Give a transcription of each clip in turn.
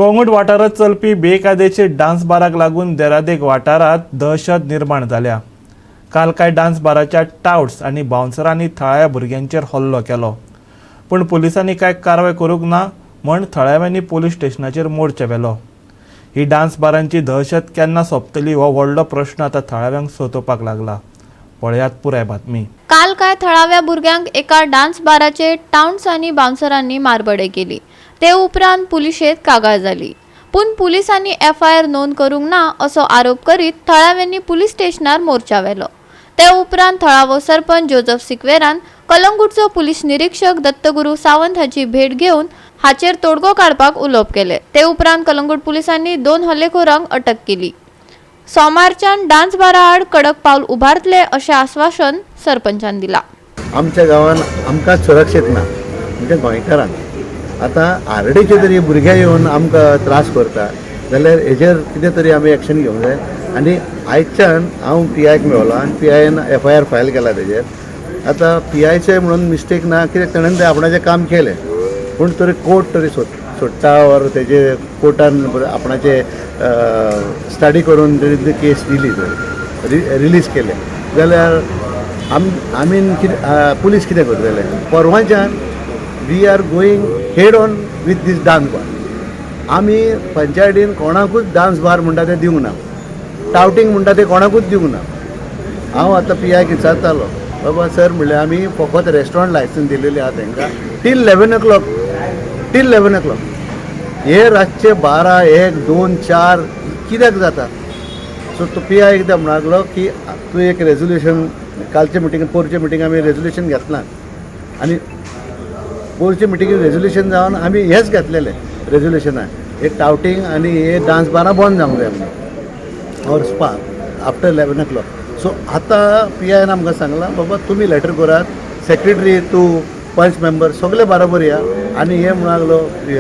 कोंगूट वाठारात चलपी बेकायदेशीर डान्स बाराक लागून देरादेग वाठारात दहशत निर्माण जाल्या। काल कांय डान्स बाराच्या टाउट्स आनी बाउन्सरांनी थळाव्या भुरग्यांचेर हल्लो केलो, पूण पुलिसांनी कांय कारवाय करूंक ना म्हण थळाव्यांनी पुलीस स्टेशनाचेर मोर्चा व्हेलो। ही डान्स बारांची दहशत केन्ना सोंपतली हो व्हडलो प्रश्न आतां थळाव्यांक सोंतोवपाक लागला। पळयात पुराय बातमी। काल कांय थळाव्या भुरग्यांक एका डान्स बाराचे टाउन्स आनी बाउन्सरांनी मारबडे केली। ते उपरांत पुलिशेंत कागाळ जाली, पूण पुलिसांनी FIR नोंद करूंक ना असो आरोप करीत थळाव्यांनी पुलीस स्टेशनार मोर्चा व्हेलो। ते उपरांत थळावो सरपंच जोझफ सिक्वेरान कलंगूटचो पुलीस निरीक्षक दत्तगुरू सावंत हाची भेट घेवन हाचेर तोडगो काडपाक उलोवप केले। ते उपरांत कलंगूट पुलिसांनी 2 हल्लेखोरांक अटक केली। सोमारच्यान डान्स बारा आड कडक पावल उबारतले अशें आश्वासन सरपंचान दिला। आमच्या गांवांत आमकां सुरक्षीत ना, म्हणजे गोंयकारांक आतां आरडीचे तरी भुरगे येवन आमकां त्रास करता जाल्यार हेजेर कितें तरी आमी एक्शन घेवंक जाय। आनी आयच्यान हांव PIक मेळ्ळो आनी PIन FIR फायल केला तेजेर। आतां PIचें म्हणून मिस्टेक ना, कित्याक ताणें तें आपणाचें काम केलें, पूण तरी कोर्ट तरी सोडटा और तेजे कोर्टान आपणाचे स्टडी करून तरी केस दिली, तरी रिलीज केले जाल्यार आमी पुलीस कितें करतले? परवांच्यान we are going head on with this dance bar. आमी पंचायतीन कोणाकूच डान्स बार म्हणटा ते दिवंक ना, टावटींग म्हणटा ते कोणाकूच दिवंक ना। हांव आतां PIक विचारतालो, बाबा सर म्हणलें आमी फकत रेस्टॉरंट लायसन्स दिलेली आहा तांकां टील 11 o'clock, टील 11 o'clock। हे रातचे 12, 1, 2, 4 कित्याक जाता? सो तो PI कितें म्हणलो की तूं एक रेजोल्युशन कालचे मिटींग पोरचे मिटींग आमी रेजोल्युशन घेतलां आनी पोरचे मिटींगेन रेजोल्युशन जावन आमी हेच घेतलेलें रेजोल्युशनान हे टावटींग आनी हे डान्स बारां बंद जावंक जाय म्हणून और स्पा आफ्टर 11 o'clock। सो आतां PIन आमकां सांगलां बाबा तुमी लेटर करात, सेक्रेटरी तूं पंच मेंबर सगळे बरोबर या आनी हे म्हणून लागलो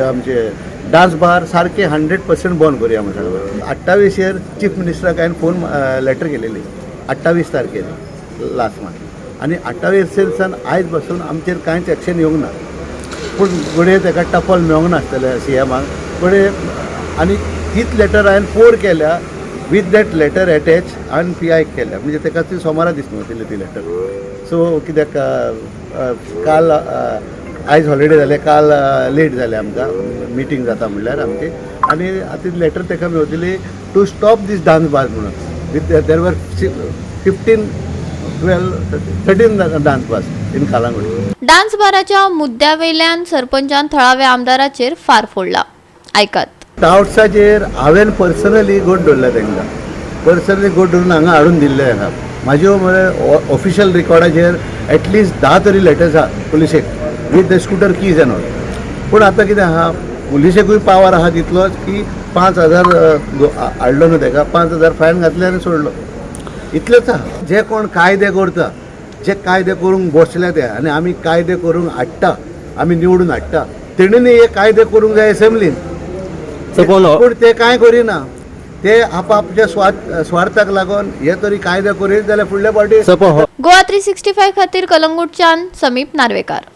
आमचे डान्स बार सारके 100% बंद करुया म्हणून सांगलो। 28 चीफ मिनिस्टराक हांवें फोन लेटर केलेली 28 तारखेर लास्ट मंथ, आनी 28 सान आयज पासून आमचेर कांयच एक्शन येवंक ना, पूण घडये ताका टपल मेळोंक नासतलें CMाक घडये। आनी तीच लेटर हांवें 4 केल्या वीथ दॅट लेटर एटॅच हांवें PIक केल्या, म्हणजे ताका ती सोमारा दिसली ती लेटर। सो कित्याक काल आयज हॉलिडे जाले, काल लेट जालें आमकां मिटींग जाता म्हणल्यार आमची, आनी ती लेटर ताका मेळटली to stop these dance bar म्हणून वीथ देर वर 15, 12, 13 dance bars in Calangute. Dance बाराच्या मुद्द्यावेल्यान सरपंचान थळाव्या आमदाराचेर फार फोडला। ऐकात। टाउट्साचेर हांवें पर्सनली गोट धरला, तांकां पर्सनली गोट धरून हांगा हाडून दिल्ले आहा। म्हाज्यो म्हळ्यार ऑफिशियल रिकॉर्डाचेर एटलिस्ट 10 तरी लेटर्स आहा पुलिशेक with the scooter keys and all. पूण आतां कितें आहा, पुलिशेकूय पावर आहा तितलोच की 5,000 हाडलो न्हू ताका, 5,000 फायन घातले आनी सोडलो, इतलेंच आहा। जे कोण कायदे करता, जे कायदे करूंक बसले ते आनी आमी कायदे करूंक हाडटा, आमी निवडून हाडटा, तेणींनी हे कायदे करूंक जाय असेंब्लीन, पूण ते कांय करिना। ते आपापच्या स्वार्थाक लागून हे तरी कायदे करीत जाल्यार फुडल्या फावटी गोवा 365 खातीर कलंगूटच्यान समीप नार्वेकार।